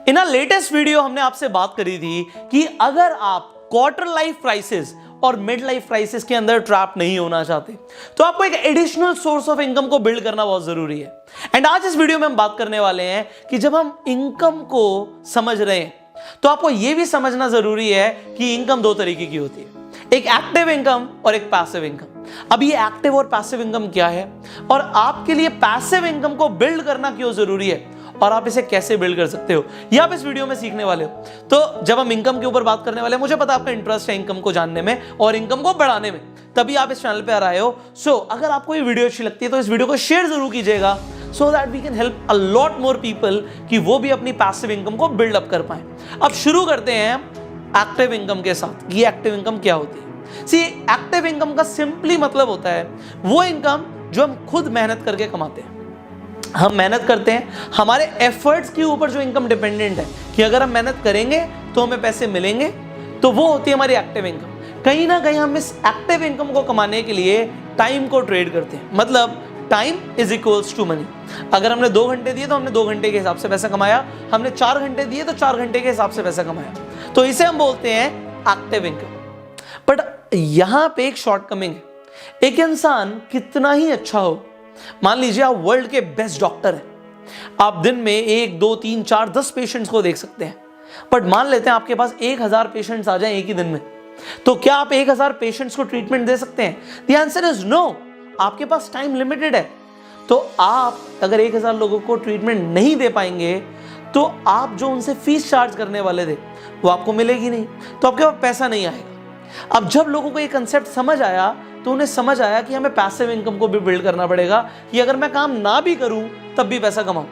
इन अ latest video हमने आपसे बात करी थी कि अगर आप क्वार्टर लाइफ क्राइसिस और मिड लाइफ क्राइसिस के अंदर ट्रैप नहीं होना चाहते तो आपको एक एडिशनल सोर्स ऑफ इनकम को बिल्ड करना बहुत जरूरी है। एंड आज इस वीडियो में हम बात करने वाले हैं कि जब हम इनकम को समझ रहे हैं तो आपको यह भी समझना जरूरी है कि इनकम दो तरीके की होती है, एक एक्टिव इनकम और एक पैसिव इनकम। अब ये एक्टिव और पैसिव इनकम क्या है और आपके लिए पैसिव इनकम को बिल्ड करना क्यों जरूरी है और आप इसे कैसे बिल्ड कर सकते हो, ये आप इस वीडियो में सीखने वाले हो। तो जब हम इनकम के ऊपर बात करने वाले हैं, मुझे पता आपका इंटरेस्ट है इनकम को जानने में और इनकम को बढ़ाने में, तभी आप इस चैनल पे आ रहे हो। सो अगर आपको ये वीडियो अच्छी लगती है तो इस वीडियो को शेयर जरूर कीजिएगा so that we can help a lot more people कि वो भी अपनी पैसिव इनकम को बिल्ड अप कर पाए। अब शुरू करते हैं एक्टिव इनकम के साथ। ये एक्टिव इनकम क्या होती है? सी, एक्टिव इनकम का सिंपली मतलब होता है वो इनकम जो हम खुद मेहनत करके कमाते हैं। हम मेहनत करते हैं, हमारे एफर्ट्स के ऊपर जो इनकम डिपेंडेंट है कि अगर हम मेहनत करेंगे तो हमें पैसे मिलेंगे, तो वो होती है हमारी एक्टिव इनकम। कहीं ना कहीं हम इस एक्टिव इनकम को कमाने के लिए टाइम को ट्रेड करते हैं, मतलब time is equals to money. अगर हमने 2 घंटे दिए तो हमने 2 घंटे के हिसाब से पैसा कमाया, हमने 4 घंटे दिए तो 4 घंटे के हिसाब से पैसा कमाया, तो इसे हम बोलते हैं एक्टिव इनकम। बट यहां पे एक शॉर्टकमिंग है। एक इंसान कितना ही अच्छा हो, मान लीजिए आप वर्ल्ड के बेस्ट डॉक्टर हैं, आप दिन में 1, 2, 3, 4, 10 पेशेंट्स को देख सकते हैं, बट मान लेते हैं आपके पास 1000 पेशेंट्स आ जाएं एक ही दिन में, तो क्या आप 1000 पेशेंट्स को ट्रीटमेंट दे सकते हैं? The answer is no. आपके पास टाइम लिमिटेड है, तो आप अगर 1000 लोगों को ट्रीटमेंट नहीं दे पाएंगे तो आप जो उनसे फीस चार्ज करने वाले थे वो आपको मिलेगी नहीं, तो आपके पास पैसा नहीं आएगा। अब जब लोगों को ये कंसेप्ट समझ आया तो उन्हें समझ आया कि हमें पैसिव इनकम को भी बिल्ड करना पड़ेगा कि अगर मैं काम ना भी करूं तब भी पैसा कमाऊं।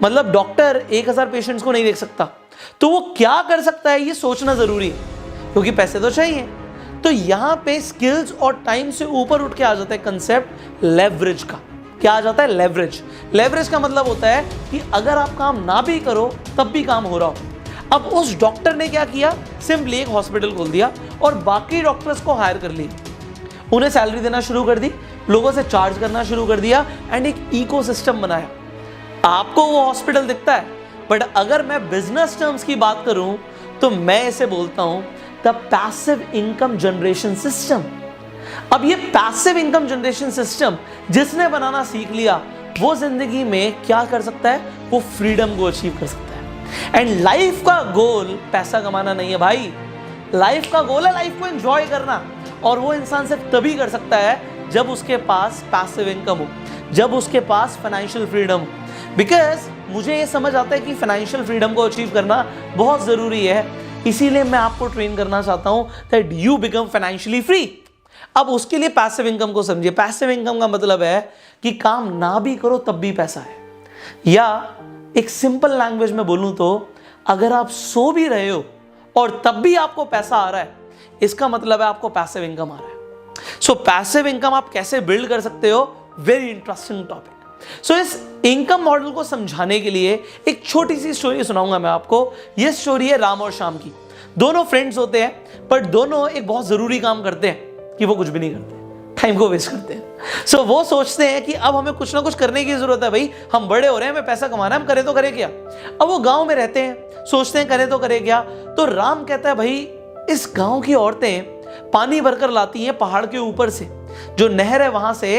मतलब डॉक्टर 1000 पेशेंट्स को नहीं देख सकता, तो वो क्या कर सकता है ये सोचना जरूरी है, क्योंकि पैसे तो चाहिए। तो यहां पे स्किल्स और टाइम से ऊपर उठ के आ जाता है कंसेप्ट लेवरेज का। क्या आ जाता है? लेवरेज। लेवरेज का मतलब होता है कि अगर आप काम ना भी करो तब भी काम हो रहा हो। अब उस डॉक्टर ने क्या किया? सिंपली एक हॉस्पिटल खोल दिया और बाकी डॉक्टर्स को हायर कर लिया, उन्हें सैलरी देना शुरू कर दी, लोगों से चार्ज करना शुरू कर दिया एंड एक इकोसिस्टम बनाया। आपको वो हॉस्पिटल दिखता है, बट अगर मैं बिजनेस टर्म्स की बात करूं तो मैं इसे बोलता हूं the passive income generation system. अब ये पैसिव इनकम जनरेशन सिस्टम जिसने बनाना सीख लिया वो जिंदगी में क्या कर सकता है? वो फ्रीडम को अचीव कर सकता है। एंड लाइफ का गोल पैसा कमाना नहीं है भाई, लाइफ का गोल है लाइफ को एंजॉय करना, और वो इंसान सिर्फ तभी कर सकता है जब उसके पास पैसिव इनकम हो, जब उसके पास फाइनेंशियल फ्रीडम हो। बिकॉज मुझे ये समझ आता है कि फाइनेंशियल फ्रीडम को अचीव करना बहुत जरूरी है, इसीलिए मैं आपको ट्रेन करना चाहता हूं that you become financially free. अब उसके लिए पैसिव इनकम को समझिए। पैसिव इनकम का मतलब है कि काम ना भी करो तब भी पैसा है, या एक सिंपल लैंग्वेज में बोलूं तो अगर आप सो भी रहे हो और तब भी आपको पैसा आ रहा है, इसका मतलब है आपको पैसिव इनकम आ रहा है। सो पैसिव इनकम आप कैसे बिल्ड कर सकते हो? Very interesting topic. सो इस इनकम मॉडल को समझाने के लिए एक छोटी सी स्टोरी सुनाऊंगा मैं आपको। यह स्टोरी है राम और श्याम की। दोनों फ्रेंड्स होते हैं, पर दोनों एक बहुत जरूरी काम करते हैं कि वो कुछ भी नहीं करते, टाइम को वेस्ट करते हैं। सो वो सोचते हैं कि अब हमें कुछ ना कुछ करने की जरूरत है, भाई हम बड़े हो रहे हैं, हमें पैसा कमाना है, हम करें तो करें क्या। अब वो गांव में रहते हैं, सोचते हैं करें तो करें क्या। तो राम कहता है भाई इस गांव की औरतें पानी भरकर लाती हैं पहाड़ के ऊपर से, जो नहर है वहां से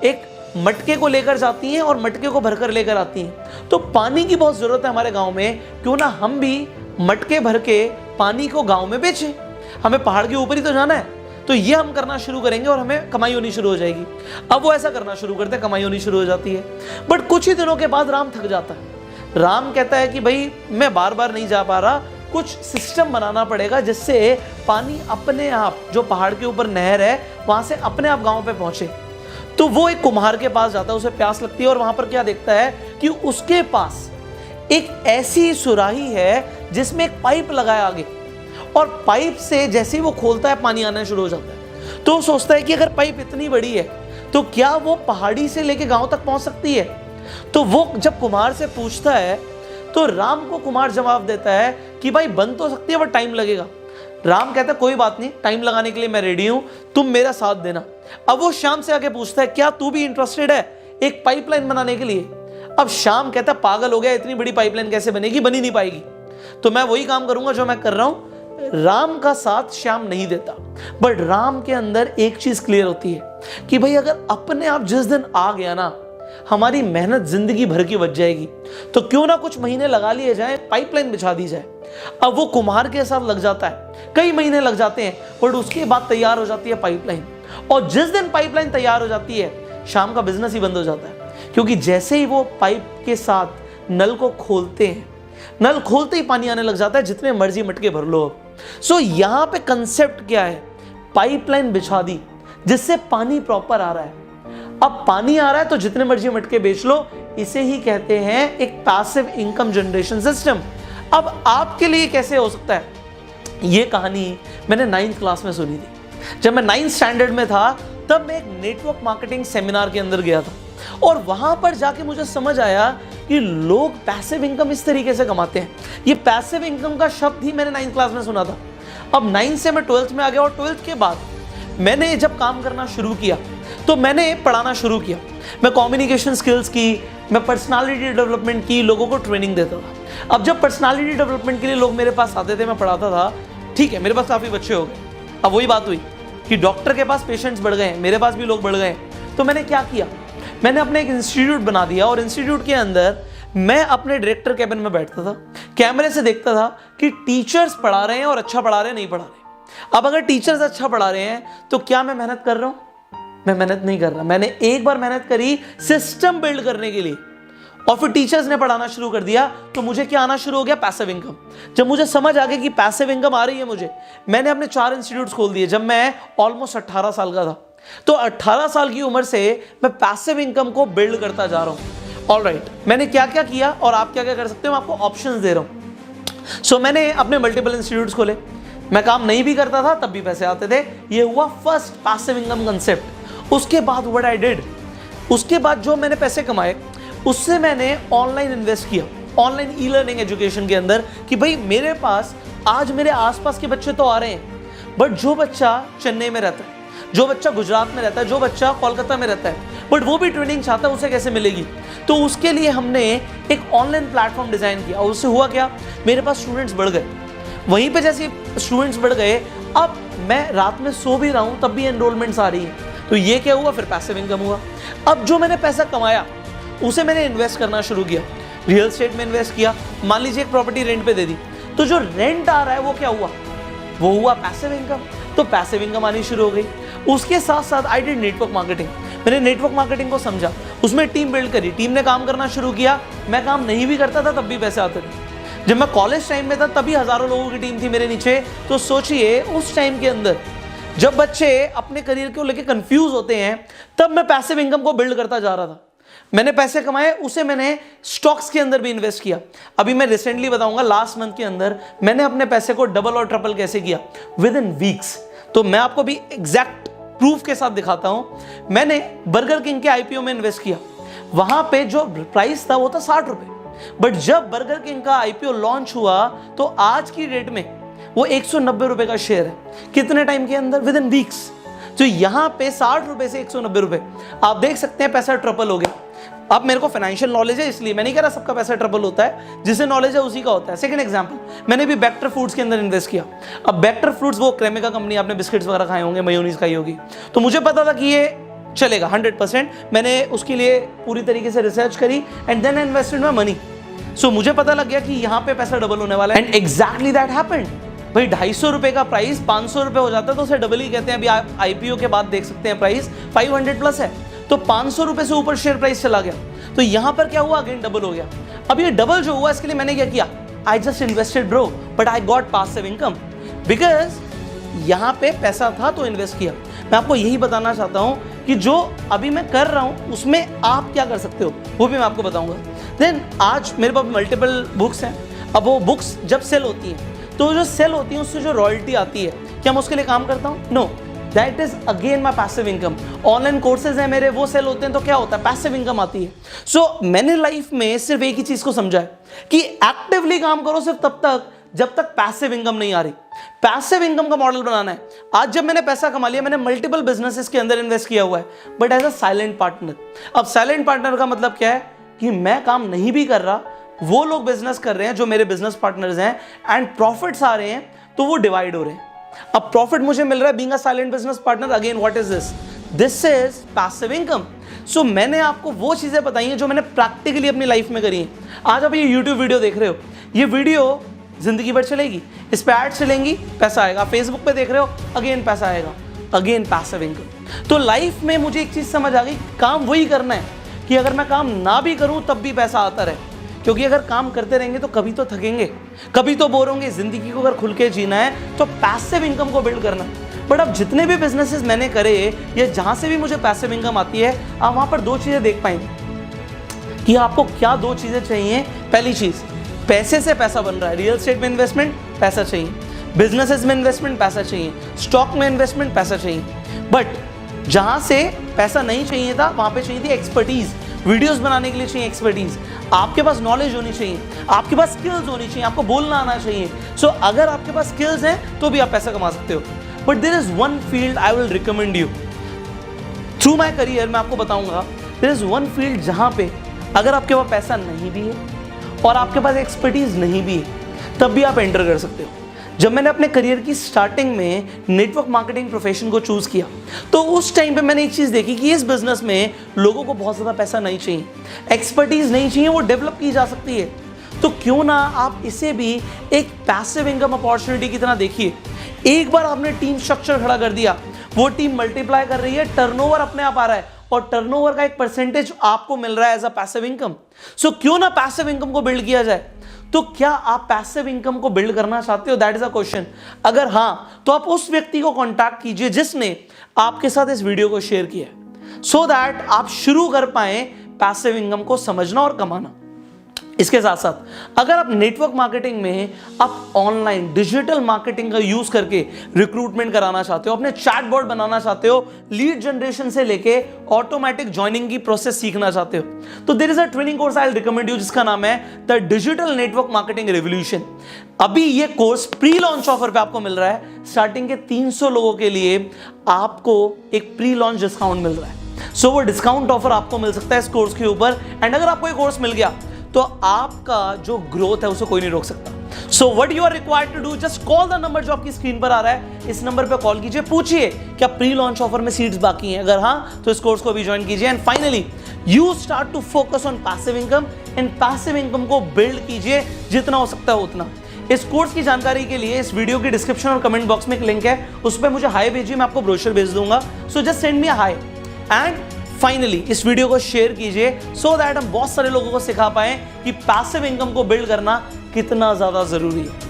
एक मटके को लेकर जाती हैं और मटके को भरकर लेकर आती हैं। तो पानी की बहुत जरूरत है हमारे गांव में, क्यों ना हम भी मटके भर के पानी को गांव में बेचें, हमें पहाड़ के ऊपर ही तो जाना है, तो ये हम करना शुरू करेंगे और हमें कमाई होनी शुरू हो जाएगी। अब वो ऐसा करना शुरू करते हैं, कमाई होनी शुरू हो जाती है। बट कुछ ही दिनों के बाद राम थक जाता है। राम कहता है कि भाई मैं बार बार नहीं जा पा रहा, कुछ सिस्टम बनाना पड़ेगा जिससे पानी अपने आप, जो पहाड़ के ऊपर नहर है वहां से अपने आप गांव पे पहुंचे। तो वो एक कुम्हार के पास जाता है, उसे प्यास लगती है और वहां पर क्या देखता है कि उसके पास एक ऐसी सुराही है जिसमें एक पाइप लगाया आगे, और पाइप से जैसे ही वो खोलता है पानी आना शुरू हो जाता है। तो वो सोचता है कि अगर पाइप इतनी बड़ी है तो क्या वो पहाड़ी से लेके गांव तक पहुंच सकती है। तो वो जब कुम्हार से पूछता है तो राम को कुम्हार जवाब देता है कि भाई बन तो सकती है पर टाइम लगेगा। राम कहता है कोई बात नहीं, टाइम लगाने के लिए मैं रेडी हूं, तुम मेरा साथ देना। अब वो श्याम से आके पूछता है क्या तू भी इंटरेस्टेड है एक पाइपलाइन बनाने के लिए। अब श्याम कहता है पागल हो गया, इतनी बड़ी पाइपलाइन कैसे बनेगी, बन ही नहीं पाएगी। तो मैं वही काम करूंगा जो मैं कर रहा हूं। राम का साथ श्याम नहीं देता, बट राम के अंदर एक चीज क्लियर होती है कि भाई अगर अपने आप जिस दिन आ गया ना, हमारी मेहनत जिंदगी भर की बच जाएगी। तो क्यों ना कुछ महीने लगा लिए जाए, पाइपलाइन बिछा दी जाए। अब वो कुम्हार के साथ लग जाता है, कई महीने लग जाते हैं, बट उसके बाद तैयार हो जाती है पाइपलाइन। और जिस दिन पाइपलाइन तैयार हो जाती है, शाम का बिजनेस ही बंद हो जाता है, क्योंकि जैसे ही वो पाइप के साथ नल को खोलते हैं, नल खोलते ही पानी आने लग जाता है, जितने मर्जी मटके भर लो। सो यहां पे कंसेप्ट क्या है, पाइपलाइन बिछा दी जिससे पानी प्रॉपर आ रहा है। अब पानी आ रहा है तो जितने मर्जी मटके बेच लो, इसे ही कहते हैं एक पैसिव इनकम जनरेशन सिस्टम। अब आपके लिए कैसे हो सकता है, ये कहानी मैंने 9th क्लास में सुनी थी। जब मैं 9th स्टैंडर्ड में था, तब मैं एक नेटवर्क मार्केटिंग सेमिनार के अंदर गया था, और वहां पर जाके मुझे समझ आया कि लोग पैसिव इनकम इस तरीके से कमाते हैं। ये पैसिव इनकम का शब्द ही मैंने 9th क्लास में सुना था। अब 9th से मैं 12th में आ गया, और 12th के बाद मैंने जब काम करना शुरू किया तो मैंने पढ़ाना शुरू किया। मैं कम्युनिकेशन स्किल्स की, मैं पर्सनालिटी डेवलपमेंट की, लोगों को ट्रेनिंग देता था। अब जब पर्सनालिटी डेवलपमेंट के लिए लोग मेरे पास आते थे, मैं पढ़ाता था, ठीक है, मेरे पास काफ़ी बच्चे हो गए। अब वही बात हुई कि डॉक्टर के पास पेशेंट्स बढ़ गए, मेरे पास भी लोग बढ़ गए। तो मैंने क्या किया, मैंने अपने एक इंस्टीट्यूट बना दिया, और इंस्टीट्यूट के अंदर मैं अपने डायरेक्टर कैबिन में बैठता था, कैमरे से देखता था कि टीचर्स पढ़ा रहे हैं और अच्छा पढ़ा रहे हैं, नहीं पढ़ा रहे। अब अगर टीचर्स अच्छा पढ़ा रहे हैं तो क्या मैं मेहनत कर रहा हूं? मैं मेहनत नहीं कर रहा। मैंने एक बार मेहनत करी सिस्टम बिल्ड करने के लिए, और फिर टीचर्स ने पढ़ाना शुरू कर दिया, तो मुझे क्या आना शुरू हो गया, पैसिव इनकम। जब मुझे समझ आ गया कि पैसिव इनकम आ रही है मुझे, मैंने अपने 4 इंस्टीट्यूट्स खोल दिए। जब मैं ऑलमोस्ट 18 साल का था, तो 18 साल की उम्र से मैं पैसिव इनकम को बिल्ड करता जा रहा हूं। ऑलराइट, मैंने क्या क्या किया और आप क्या क्या कर सकते हो, मैं आपको ऑप्शंस दे रहा हूं। सो मैंने अपने मल्टीपल इंस्टीट्यूट्स खोले, मैं काम नहीं भी करता था तब भी पैसे आते थे। ये हुआ फर्स्ट पैसिव इनकम कंसेप्ट। उसके बाद व्हाट आई डिड, उसके बाद जो मैंने पैसे कमाए उससे मैंने ऑनलाइन इन्वेस्ट किया, ऑनलाइन ई लर्निंग एजुकेशन के अंदर, कि भाई मेरे पास आज मेरे आसपास के बच्चे तो आ रहे हैं, बट जो बच्चा चेन्नई में रहता है, जो बच्चा गुजरात में रहता है, जो बच्चा कोलकाता में रहता है, बट वो भी ट्रेनिंग चाहता है, उसे कैसे मिलेगी? तो उसके लिए हमने एक ऑनलाइन प्लेटफॉर्म डिजाइन किया, और उससे हुआ क्या, मेरे पास स्टूडेंट्स बढ़ गए। वहीं पे जैसे स्टूडेंट्स बढ़ गए, अब मैं रात में सो भी रहा हूं तब भी एनरोलमेंट्स आ रही है। तो ये क्या हुआ, फिर पैसिव इनकम हुआ। अब जो मैंने पैसा कमाया उसे मैंने इन्वेस्ट करना शुरू किया, रियल एस्टेट में इन्वेस्ट किया। मान लीजिए एक प्रॉपर्टी रेंट पे दे दी, तो जो रेंट आ रहा है वो क्या हुआ, वो हुआ पैसिव इनकम। तो पैसिव इनकम आनी शुरू हो गई। उसके साथ साथ आई डिड नेटवर्क मार्केटिंग। मैंने नेटवर्क मार्केटिंग को समझा, उसमें टीम बिल्ड करी, टीम ने काम करना शुरू किया। मैं काम नहीं भी करता था तब भी पैसे आते थे। जब मैं कॉलेज टाइम में था तभी हजारों लोगों की टीम थी मेरे नीचे। तो सोचिए उस टाइम के अंदर जब बच्चे अपने करियर को लेकर कंफ्यूज होते हैं, तब मैं पैसिव इनकम को बिल्ड करता जा रहा था। मैंने पैसे कमाए, उसे मैंने स्टॉक्स के अंदर भी इन्वेस्ट किया। अभी मैं रिसेंटली बताऊंगा, लास्ट मंथ के अंदर मैंने अपने पैसे को डबल और ट्रिपल कैसे किया, विद इन वीक्स। तो मैं आपको भी एग्जैक्ट प्रूफ के साथ दिखाता हूं। मैंने बर्गर किंग के आईपीओ में इन्वेस्ट किया। वहां पे जो प्राइस था वो था 60 रुपए, बट जब बर्गर किंग का आईपीओ लॉन्च हुआ तो आज की डेट में वो 190 रुपए का शेयर है। कितने टाइम के अंदर, विद इन वीक्स। तो यहां पे 60 रुपए से 190 रुपए, आप देख सकते हैं पैसा ट्रिपल हो गया। अब मेरे को फाइनेंशियल नॉलेज है, इसलिए मैं नहीं कह रहा सबका पैसा ट्रिपल होता है, जिसे नॉलेज है उसी का होता है। सेकंड एग्जांपल, मैंने भी बेक्टर फूड्स के अंदर इन्वेस्ट किया। अब बेक्टर फूड्स वो क्रेमिका कंपनी, आपने बिस्किट्स वगैरह खाए होंगे, मेयोनीज खाई होगी, तो मुझे पता था कि ये चलेगा 100%। मैंने उसके लिए पूरी तरीके से रिसर्च करी and then I invested my money. So मुझे पता लग गया कि यहाँ पे पैसा डबल होने वाला है, एंड एग्जैक्टली दैट हैपेंड। भाई 250 रुपए का प्राइस 500 रुपए हो जाता है तो उसे डबल ही कहते हैं। अभी आप आईपीओ के बाद देख सकते हैं प्राइस 500 प्लस है, तो 500 रुपए से ऊपर शेयर प्राइस चला गया। तो यहां पर क्या हुआ, अगेन डबल हो गया। अब ये डबल जो हुआ इसके लिए मैंने क्या किया, I just invested bro, but I got passive income, because यहां पे पैसा था तो इन्वेस्ट किया। मैं आपको यही बताना चाहता हूं कि जो अभी मैं कर रहा हूं उसमें आप क्या कर सकते हो वो भी मैं आपको बताऊंगा। देन आज मेरे पास मल्टीपल बुक्स हैं। अब वो बुक्स जब सेल होती हैं तो जो सेल होती है उससे जो रॉयल्टी आती है, क्या मैं उसके लिए काम करता हूँ? No, that is again my passive income. Online courses हैं मेरे, वो सेल होते हैं तो क्या होता है, पैसिव इनकम आती है। सो मैंने लाइफ में सिर्फ एक ही चीज को समझा है कि एक्टिवली काम करो सिर्फ तब तक जब तक पैसिव इनकम नहीं आ रही। पैसिव इनकम का मॉडल बनाना है। आज जब मैंने पैसा कमा लिया, मैंने मल्टीपल बिजनेसेस के अंदर इन्वेस्ट किया हुआ है, but as a silent partner. अब साइलेंट पार्टनर का मतलब क्या है कि मैं काम नहीं भी कर रहा, वो लोग बिजनेस कर रहे हैं जो मेरे बिजनेस पार्टनर्स हैं एंड प्रॉफिट्स आ रहे हैं, तो वो डिवाइड हो रहे हैं। अब प्रॉफिट मुझे मिल रहा है being a silent business partner, again what is this? This is passive income. So मैंने आपको वो चीजें बताई हैं जो मैंने प्रैक्टिकली अपनी लाइफ में करी हैं। आज आप ये यूट्यूब वीडियो देख रहे हो, ये वीडियो जिंदगी भर चलेगी, इस पे एड चलेंगी, पैसा आएगा। फेसबुक पे देख रहे हो, अगेन पैसा आएगा, अगेन पैसिव इनकम। तो लाइफ में मुझे एक चीज समझ आ गई, काम वही करना है कि अगर मैं काम ना भी करूं तब भी पैसा आता रहे, क्योंकि अगर काम करते रहेंगे तो कभी तो थकेंगे, कभी तो बोर होंगे। जिंदगी को अगर खुल के जीना है तो पैसिव इनकम को बिल्ड करना। बट अब जितने भी बिजनेसेस मैंने करे या जहां से भी मुझे पैसिव इनकम आती है, आप वहां पर दो चीजें देख पाएंगे कि आपको क्या दो चीजें चाहिए। पहली चीज, पैसे से पैसा बन रहा है, रियल एस्टेट में इन्वेस्टमेंट पैसा चाहिए, बिजनेसेस में इन्वेस्टमेंट पैसा चाहिए, स्टॉक में इन्वेस्टमेंट पैसा चाहिए। बट जहां से पैसा नहीं चाहिए था वहां पे चाहिए थी एक्सपर्टीज। वीडियोस बनाने के लिए चाहिए एक्सपर्टीज, आपके पास नॉलेज होनी चाहिए, आपके पास स्किल्स होनी चाहिए, आपको बोलना आना चाहिए। सो अगर आपके पास स्किल्स हैं तो भी आप पैसा कमा सकते हो। But there is one field I will recommend you through my career. मैं आपको बताऊंगा देयर इज वन फील्ड जहां पे अगर आपके पास पैसा नहीं भी है और आपके पास एक्सपर्टीज नहीं भी है, तब भी आप एंटर कर सकते हो। जब मैंने अपने करियर की स्टार्टिंग में नेटवर्क मार्केटिंग प्रोफेशन को चूज किया, तो उस टाइम पे मैंने एक चीज देखी कि इस बिजनेस में लोगों को बहुत ज्यादा पैसा नहीं चाहिए, एक्सपर्टीज नहीं चाहिए, वो डेवलप की जा सकती है। तो क्यों ना आप इसे भी एक पैसिव इनकम अपॉर्चुनिटी की तरह देखिए। एक बार आपने टीम स्ट्रक्चर खड़ा कर दिया, वो टीम मल्टीप्लाई कर रही है, टर्नओवर अपने आप आ रहा है और टर्नओवर का एक परसेंटेज आपको मिल रहा है एज अ पैसिव इनकम। सो क्यों ना पैसिव इनकम को बिल्ड किया जाए। तो क्या आप पैसिव इनकम को बिल्ड करना चाहते हो? That is a question. अगर हां, तो आप उस व्यक्ति को कांटेक्ट कीजिए जिसने आपके साथ इस वीडियो को शेयर किया, सो दैट आप शुरू कर पाए पैसिव इनकम को समझना और कमाना। इसके साथ साथ अगर आप नेटवर्क मार्केटिंग में आप ऑनलाइन डिजिटल मार्केटिंग का यूज करके रिक्रूटमेंट कराना चाहते हो, अपने चैटबॉट बनाना चाहते हो, लीड जनरेशन से लेके ऑटोमेटिक ज्वाइनिंग की प्रोसेस सीखना चाहते हो, तो there is a training course I will recommend you जिसका नाम है the digital network marketing revolution. अभी ये कोर्स प्री लॉन्च ऑफर पे आपको मिल रहा है। स्टार्टिंग के 300 लोगों के लिए आपको एक प्री लॉन्च डिस्काउंट मिल रहा है। सो वो डिस्काउंट ऑफर आपको मिल सकता है इस कोर्स के ऊपर। एंड अगर आपको ये कोर्स मिल गया तो आपका जो ग्रोथ है उसे कोई नहीं रोक सकता। So what you are required to do, just call the number जो आपकी स्क्रीन पर आ रहा है, इस नंबर पे कॉल कीजिए, पूछिए क्या प्री लॉन्च ऑफर में सीट्स बाकी हैं, अगर हां तो इस कोर्स को भी ज्वाइन कीजिए। And finally you start to focus on passive income and passive income को बिल्ड कीजिए जितना हो सकता है उतना। इस कोर्स की जानकारी के लिए इस वीडियो के डिस्क्रिप्शन और कमेंट बॉक्स में एक लिंक है, उस पर मुझे हाई भेजिए, मैं आपको ब्रोशर भेज दूंगा। So just send me a high and finally इस वीडियो को शेयर कीजिए सो दैट हम बहुत सारे लोगों को सिखा पाए कि पैसिव इनकम को बिल्ड करना कितना ज्यादा जरूरी है।